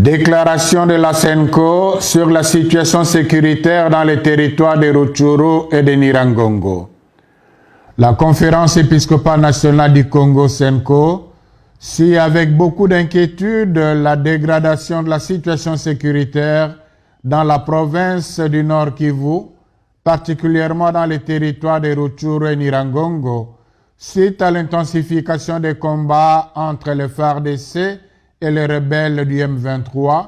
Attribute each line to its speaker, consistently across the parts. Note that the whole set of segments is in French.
Speaker 1: Déclaration de la SENCO sur la situation sécuritaire dans les territoires de Rutshuru et de Nyiragongo. La conférence épiscopale nationale du Congo SENCO suit avec beaucoup d'inquiétude la dégradation de la situation sécuritaire dans la province du Nord Kivu, particulièrement dans les territoires de Rutshuru et Nyiragongo, suite à l'intensification des combats entre les FARDC et les rebelles du M23,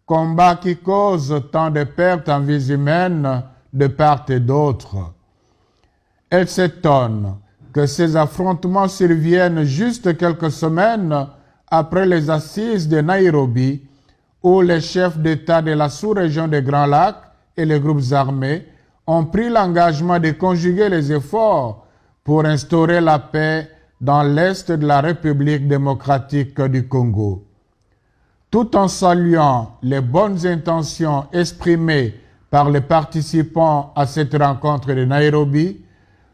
Speaker 1: combats qui causent tant de pertes en vies humaines de part et d'autre. Elle s'étonne que ces affrontements surviennent juste quelques semaines après les assises de Nairobi, où les chefs d'État de la sous-région des Grands Lacs et les groupes armés ont pris l'engagement de conjuguer les efforts pour instaurer la paix dans l'est de la République démocratique du Congo. Tout en saluant les bonnes intentions exprimées par les participants à cette rencontre de Nairobi,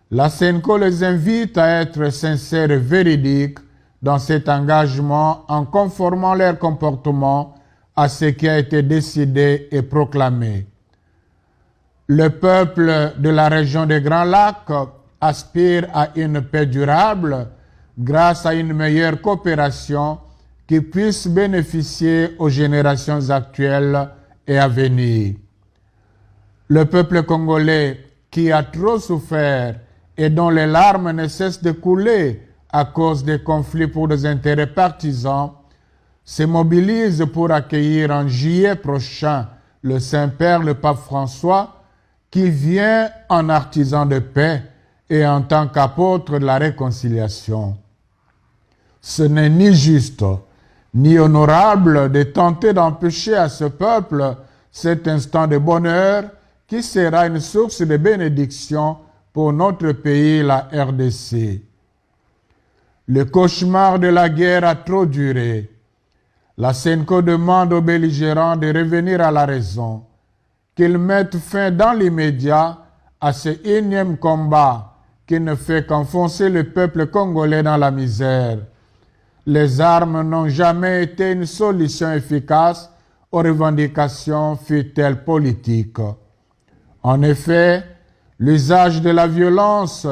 Speaker 1: la SENCO les invite à être sincères et véridiques dans cet engagement en conformant leur comportement à ce qui a été décidé et proclamé. Le peuple de la région des Grands Lacs aspire à une paix durable grâce à une meilleure coopération qui puisse bénéficier aux générations actuelles et à venir. Le peuple congolais qui a trop souffert et dont les larmes ne cessent de couler à cause des conflits pour des intérêts partisans, se mobilise pour accueillir en juillet prochain le Saint-Père, le pape François, qui vient en artisan de paix et en tant qu'apôtre de la réconciliation. Ce n'est ni juste, ni honorable de tenter d'empêcher à ce peuple cet instant de bonheur qui sera une source de bénédiction pour notre pays, la RDC. Le cauchemar de la guerre a trop duré. La SENCO demande aux belligérants de revenir à la raison, qu'ils mettent fin dans l'immédiat à ce énième combat qui ne fait qu'enfoncer le peuple congolais dans la misère. Les armes n'ont jamais été une solution efficace aux revendications fût-elles politiques. En effet, l'usage de la violence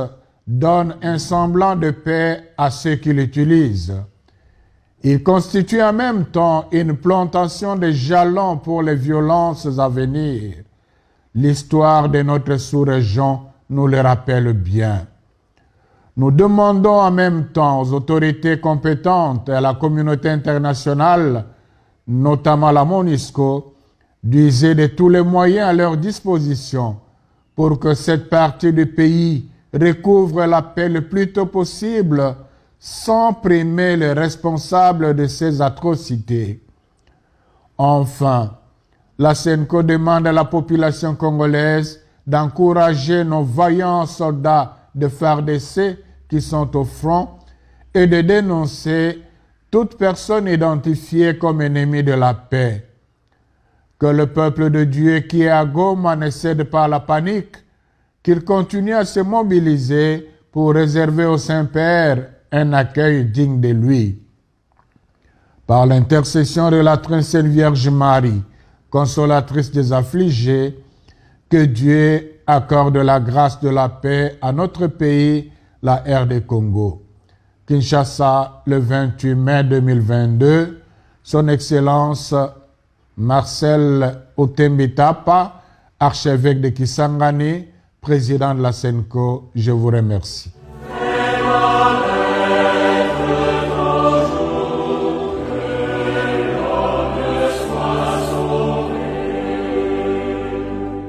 Speaker 1: donne un semblant de paix à ceux qui l'utilisent. Il constitue en même temps une plantation de jalons pour les violences à venir. L'histoire de notre sous-région nous le rappelle bien. Nous demandons en même temps aux autorités compétentes et à la communauté internationale, notamment la MONUSCO, d'user de tous les moyens à leur disposition pour que cette partie du pays recouvre la paix le plus tôt possible sans primer les responsables de ces atrocités. Enfin, la SENCO demande à la population congolaise d'encourager nos vaillants soldats de FARDC qui sont au front et de dénoncer toute personne identifiée comme ennemie de la paix. Que le peuple de Dieu qui est à Goma ne cède pas à la panique, qu'il continue à se mobiliser pour réserver au Saint-Père un accueil digne de lui. Par l'intercession de la très sainte Vierge Marie, consolatrice des affligés, que Dieu accorde la grâce de la paix à notre pays, la RD Congo. Kinshasa, le 28 mai 2022, Son Excellence Marcel Otembitapa, archevêque de Kisangani, président de la SENCO, je vous remercie.